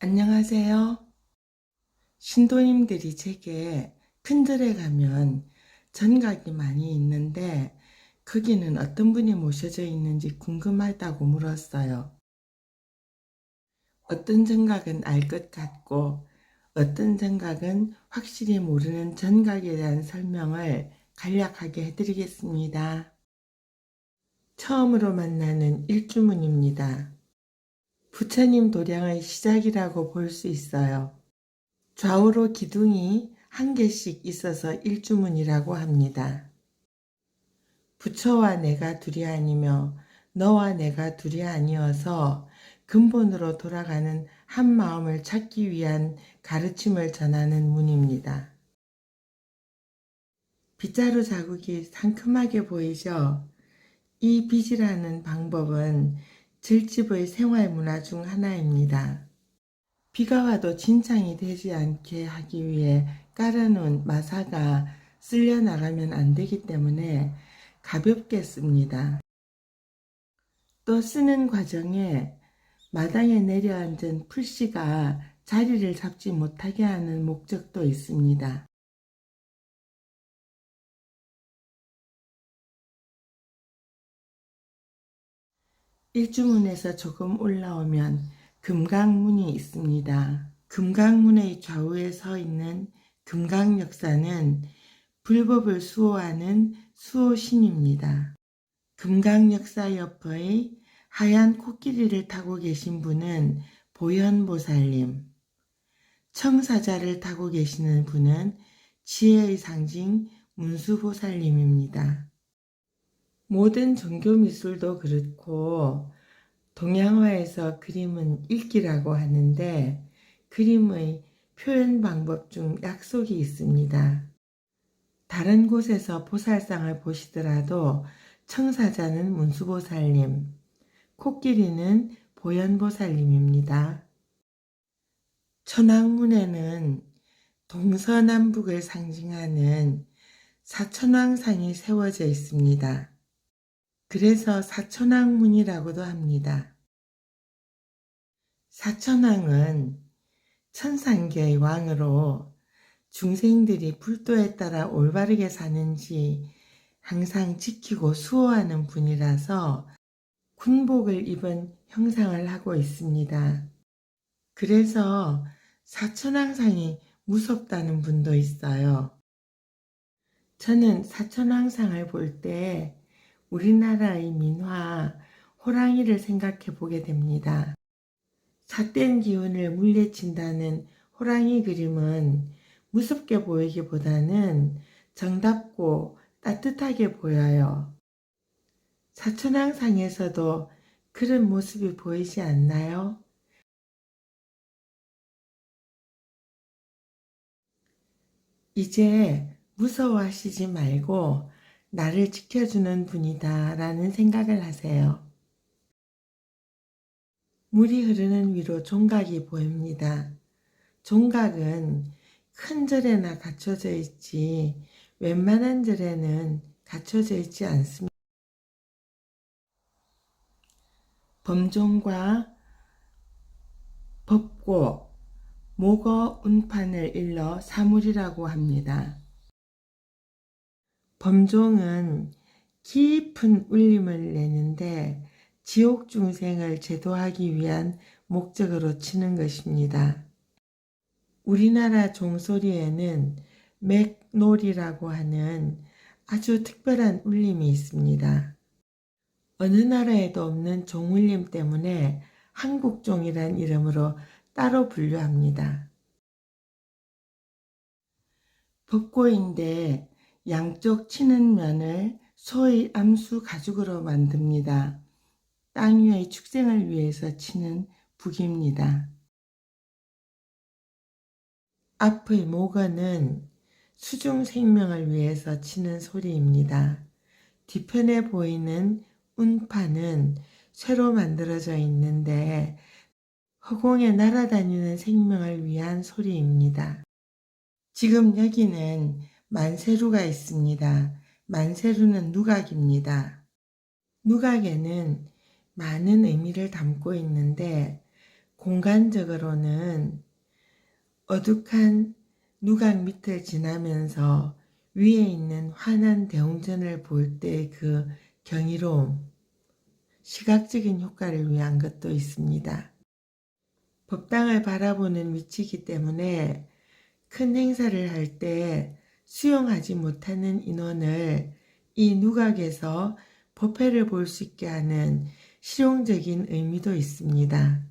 안녕하세요. 신도님들이 제게 큰절에 가면 전각이 많이 있는데 거기는 어떤 분이 모셔져 있는지 궁금하다고 물었어요. 어떤 전각은 알 것 같고 어떤 전각은 확실히 모르는 전각에 대한 설명을 간략하게 해드리겠습니다. 처음으로 만나는 일주문입니다. 부처님 도량의 시작이라고 볼 수 있어요. 좌우로 기둥이 한 개씩 있어서 일주문이라고 합니다. 부처와 내가 둘이 아니며 너와 내가 둘이 아니어서 근본으로 돌아가는 한 마음을 찾기 위한 가르침을 전하는 문입니다. 빗자루 자국이 상큼하게 보이죠? 이 빗이라는 방법은 질집의 생활 문화 중 하나입니다. 비가 와도 진창이 되지 않게 하기 위해 깔아놓은 마사가 쓸려 나가면 안 되기 때문에 가볍게 씁니다. 또 쓰는 과정에 마당에 내려앉은 풀씨가 자리를 잡지 못하게 하는 목적도 있습니다. 일주문에서 조금 올라오면 금강문이 있습니다. 금강문의 좌우에 서 있는 금강역사는 불법을 수호하는 수호신입니다. 금강역사 옆의 하얀 코끼리를 타고 계신 분은 보현보살님, 청사자를 타고 계시는 분은 지혜의 상징 문수보살님입니다. 모든 종교 미술도 그렇고 동양화에서 그림은 읽기라고 하는데 그림의 표현 방법 중 약속이 있습니다. 다른 곳에서 보살상을 보시더라도 청사자는 문수보살님, 코끼리는 보현보살님입니다. 천왕문에는 동서남북을 상징하는 사천왕상이 세워져 있습니다. 그래서 사천왕문이라고도 합니다. 사천왕은 천상계의 왕으로 중생들이 불도에 따라 올바르게 사는지 항상 지키고 수호하는 분이라서 군복을 입은 형상을 하고 있습니다. 그래서 사천왕상이 무섭다는 분도 있어요. 저는 사천왕상을 볼 때 우리나라의 민화 호랑이를 생각해 보게 됩니다. 삿된 기운을 물리친다는 호랑이 그림은 무섭게 보이기보다는 정답고 따뜻하게 보여요. 사천왕상에서도 그런 모습이 보이지 않나요? 이제 무서워하시지 말고 나를 지켜주는 분이다 라는 생각을 하세요. 물이 흐르는 위로 종각이 보입니다. 종각은 큰 절에나 갖춰져 있지 웬만한 절에는 갖춰져 있지 않습니다. 범종과 법고, 목어 운판을 일러 사물이라고 합니다. 범종은 깊은 울림을 내는데 지옥 중생을 제도하기 위한 목적으로 치는 것입니다. 우리나라 종소리에는 맥놀이라고 하는 아주 특별한 울림이 있습니다. 어느 나라에도 없는 종울림 때문에 한국종이란 이름으로 따로 분류합니다. 법고인데 양쪽 치는 면을 소의 암수 가죽으로 만듭니다. 땅 위의 축생을 위해서 치는 북입니다. 앞의 목어는 수중 생명을 위해서 치는 소리입니다. 뒤편에 보이는 운판은 쇠로 만들어져 있는데 허공에 날아다니는 생명을 위한 소리입니다. 지금 여기는 만세루가 있습니다. 만세루는 누각입니다. 누각에는 많은 의미를 담고 있는데 공간적으로는 어둑한 누각 밑을 지나면서 위에 있는 환한 대웅전을 볼 때 그 경이로움, 시각적인 효과를 위한 것도 있습니다. 법당을 바라보는 위치이기 때문에 큰 행사를 할 때 수용하지 못하는 인원을 이 누각에서 법회를 볼 수 있게 하는 실용적인 의미도 있습니다.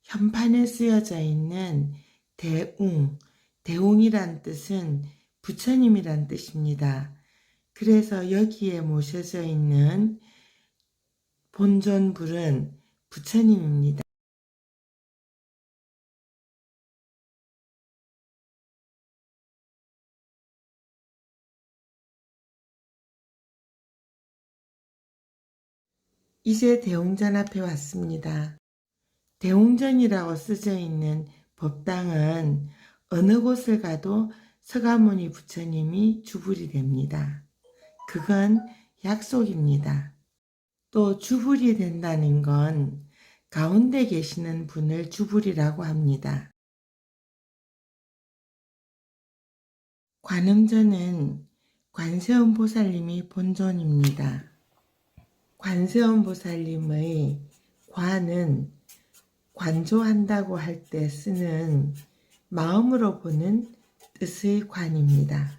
현판에 쓰여져 있는 대웅이란 뜻은 부처님이란 뜻입니다. 그래서 여기에 모셔져 있는 본존불은 부처님입니다. 이제 대웅전 앞에 왔습니다. 대웅전이라고 쓰여 있는 법당은 어느 곳을 가도 서가모니 부처님이 주불이 됩니다. 그건 약속입니다. 또 주불이 된다는 건 가운데 계시는 분을 주불이라고 합니다. 관음전은 관세음보살님이 본존입니다. 관세음보살님의 관은 관조한다고 할 때 쓰는 마음으로 보는 뜻의 관입니다.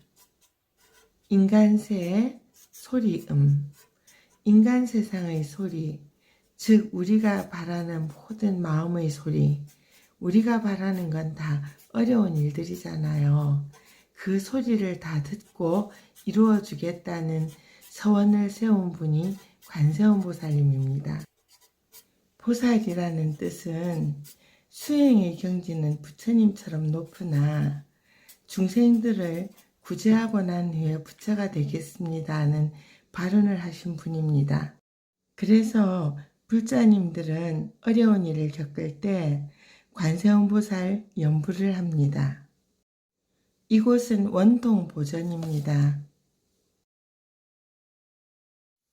인간세의 소리음, 인간 세상의 소리, 즉 우리가 바라는 모든 마음의 소리, 우리가 바라는 건 다 어려운 일들이잖아요. 그 소리를 다 듣고 이루어 주겠다는 서원을 세운 분이 관세음보살님입니다. 보살이라는 뜻은 수행의 경지는 부처님처럼 높으나 중생들을 구제하고 난 후에 부처가 되겠습니다는 발언을 하신 분입니다. 그래서 불자님들은 어려운 일을 겪을 때 관세음보살 연부를 합니다. 이곳은 원통보전입니다.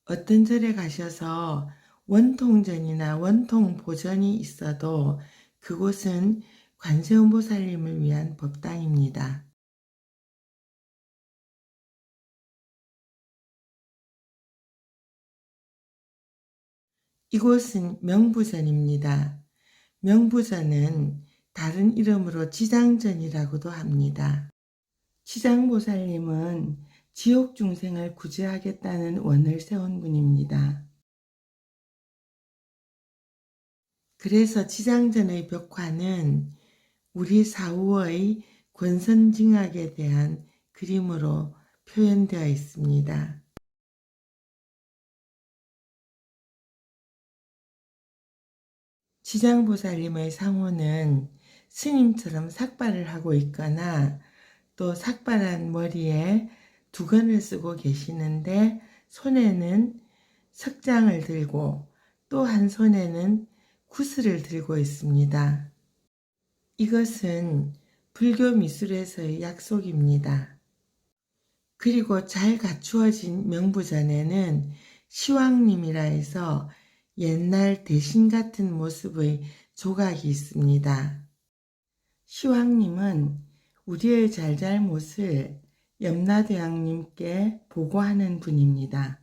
어떤 절에 가셔서 원통전이나 원통보전이 있어도 그곳은 관세음보살님을 위한 법당입니다. 이곳은 명부전입니다. 명부전은 다른 이름으로 지장전이라고도 합니다. 지장보살님은 지옥 중생을 구제하겠다는 원을 세운 분입니다. 그래서 지장전의 벽화는 우리 사후의 권선징악에 대한 그림으로 표현되어 있습니다. 지장보살님의 상호는 스님처럼 삭발을 하고 있거나 또 삭발한 머리에 두건을 쓰고 계시는데 손에는 석장을 들고 또 한 손에는 구슬을 들고 있습니다. 이것은 불교 미술에서의 약속입니다. 그리고 잘 갖추어진 명부전에는 시황님이라 해서 옛날 대신 같은 모습의 조각이 있습니다. 시황님은 우리의 잘잘못을 염라대왕님께 보고하는 분입니다.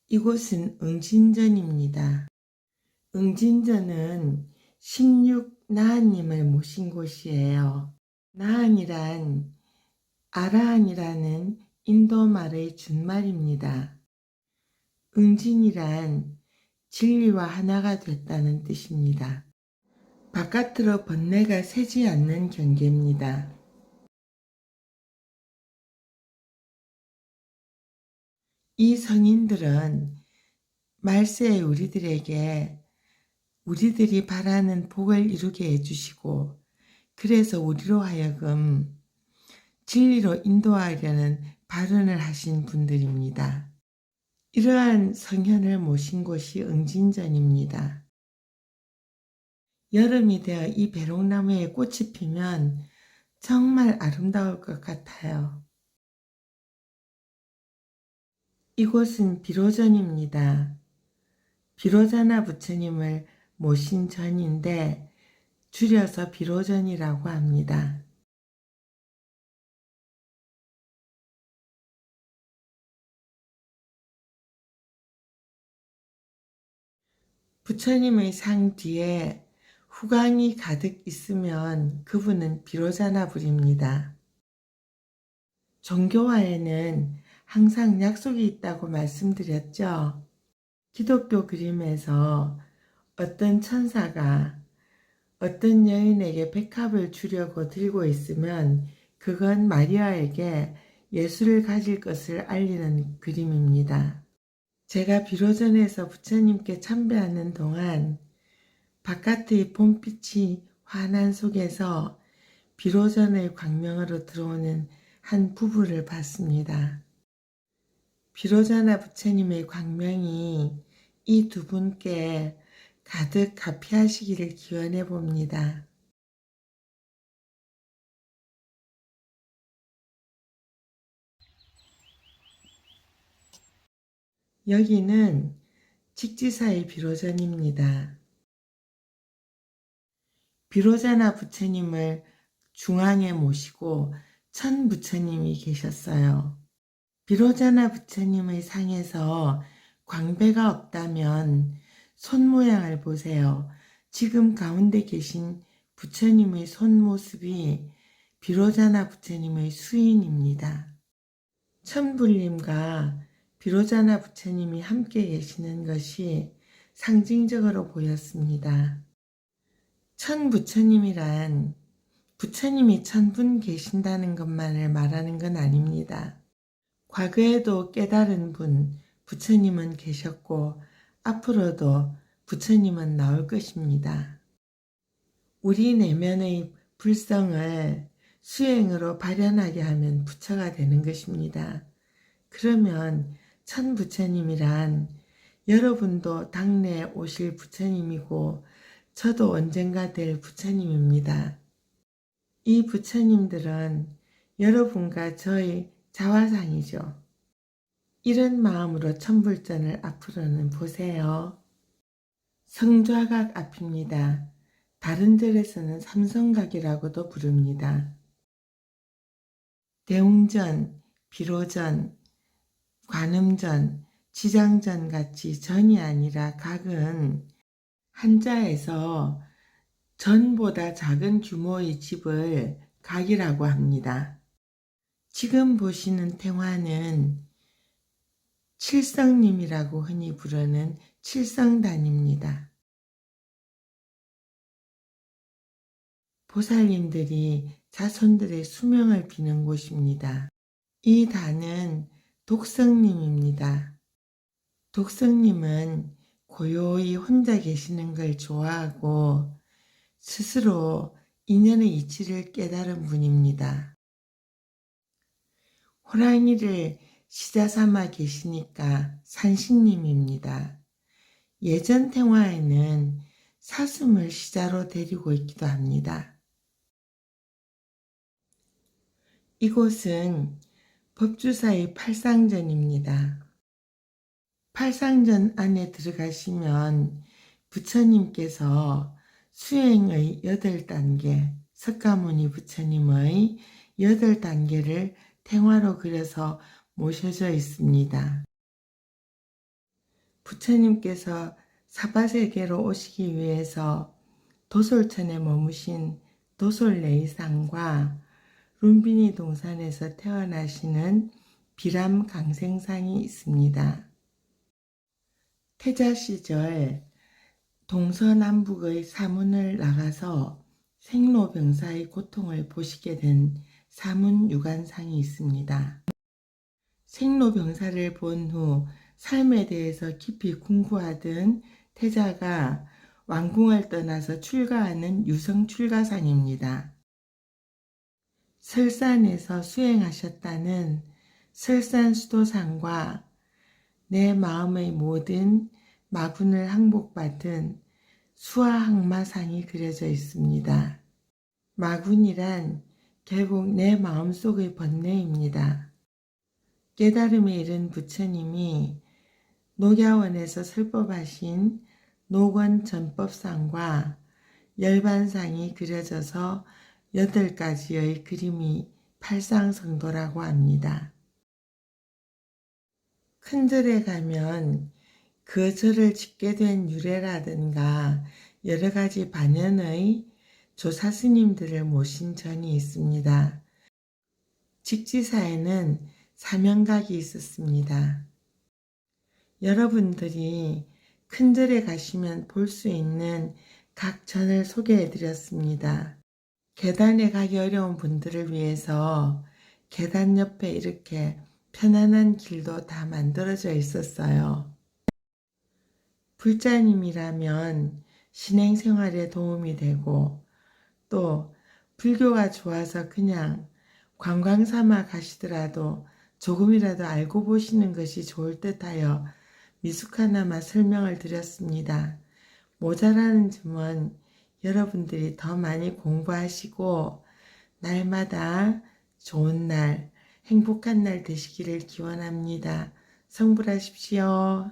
이곳은 응진전입니다. 응진전은 16나한님을 모신 곳이에요. 나한이란 아라한이라는 인도말의 준말입니다. 응진이란 진리와 하나가 됐다는 뜻입니다. 바깥으로 번뇌가 새지 않는 경계입니다. 이 성인들은 말세의 우리들에게 우리들이 바라는 복을 이루게 해주시고 그래서 우리로 하여금 진리로 인도하려는 발언을 하신 분들입니다. 이러한 성현을 모신 곳이 응진전입니다. 여름이 되어 이 배롱나무에 꽃이 피면 정말 아름다울 것 같아요. 이곳은 비로전입니다. 비로자나 부처님을 모신 전인데 줄여서 비로전이라고 합니다. 부처님의 상 뒤에 후광이 가득 있으면 그분은 비로자나 불입니다. 종교화에는 항상 약속이 있다고 말씀드렸죠. 기독교 그림에서 어떤 천사가 어떤 여인에게 백합을 주려고 들고 있으면 그건 마리아에게 예수를 가질 것을 알리는 그림입니다. 제가 비로전에서 부처님께 참배하는 동안 바깥의 봄빛이 환한 속에서 비로전의 광명으로 들어오는 한 부부를 봤습니다. 비로자나 부처님의 광명이 이 두 분께 가득 가피하시기를 기원해 봅니다. 여기는 직지사의 비로전입니다. 비로자나 부처님을 중앙에 모시고 천 부처님이 계셨어요. 비로자나 부처님의 상에서 광배가 없다면 손 모양을 보세요. 지금 가운데 계신 부처님의 손 모습이 비로자나 부처님의 수인입니다. 천불림과 비로자나 부처님이 함께 계시는 것이 상징적으로 보였습니다. 천부처님이란 부처님이 천분 계신다는 것만을 말하는 건 아닙니다. 과거에도 깨달은 분, 부처님은 계셨고 앞으로도 부처님은 나올 것입니다. 우리 내면의 불성을 수행으로 발현하게 하면 부처가 되는 것입니다. 그러면 천부처님이란 여러분도 당내 오실 부처님이고 저도 언젠가 될 부처님입니다. 이 부처님들은 여러분과 저의 자화상이죠. 이런 마음으로 천불전을 앞으로는 보세요. 성좌각 앞입니다. 다른 절에서는 삼성각이라고도 부릅니다. 대웅전, 비로전, 관음전, 지장전 같이 전이 아니라 각은 한자에서 전보다 작은 규모의 집을 각이라고 합니다. 지금 보시는 탱화는 칠성님이라고 흔히 부르는 칠성단입니다. 보살님들이 자손들의 수명을 비는 곳입니다. 이 단은 독성님입니다. 독성님은 고요히 혼자 계시는 걸 좋아하고 스스로 인연의 이치를 깨달은 분입니다. 호랑이를 시자 삼아 계시니까 산신님입니다. 예전 탱화에는 사슴을 시자로 데리고 있기도 합니다. 이곳은 법주사의 팔상전입니다. 팔상전 안에 들어가시면 부처님께서 수행의 8단계, 석가모니 부처님의 8단계를 탱화로 그려서 모셔져 있습니다. 부처님께서 사바세계로 오시기 위해서 도솔천에 머무신 도솔레이상과 룸비니 동산에서 태어나시는 비람 강생상이 있습니다. 태자 시절 동서남북의 사문을 나가서 생로병사의 고통을 보시게 된 사문유관상이 있습니다. 생로병사를 본 후 삶에 대해서 깊이 궁구하던 태자가 왕궁을 떠나서 출가하는 유성출가상입니다. 설산에서 수행하셨다는 설산수도상과 내 마음의 모든 마군을 항복받은 수화항마상이 그려져 있습니다. 마군이란 결국 내 마음속의 번뇌입니다. 깨달음에 이른 부처님이 녹야원에서 설법하신 녹원전법상과 열반상이 그려져서 8가지의 그림이 팔상성도라고 합니다. 큰 절에 가면 그 절을 짓게 된 유래라든가 여러 가지 반연의 조사스님들을 모신 전이 있습니다. 직지사에는 사명각이 있었습니다. 여러분들이 큰 절에 가시면 볼 수 있는 각 전을 소개해 드렸습니다. 계단에 가기 어려운 분들을 위해서 계단 옆에 이렇게 편안한 길도 다 만들어져 있었어요. 불자님이라면 신행생활에 도움이 되고 또 불교가 좋아서 그냥 관광 삼아 가시더라도 조금이라도 알고 보시는 것이 좋을 듯하여 미숙하나마 설명을 드렸습니다. 모자라는 점은 여러분들이 더 많이 공부하시고 날마다 좋은 날, 행복한 날 되시기를 기원합니다. 성불하십시오.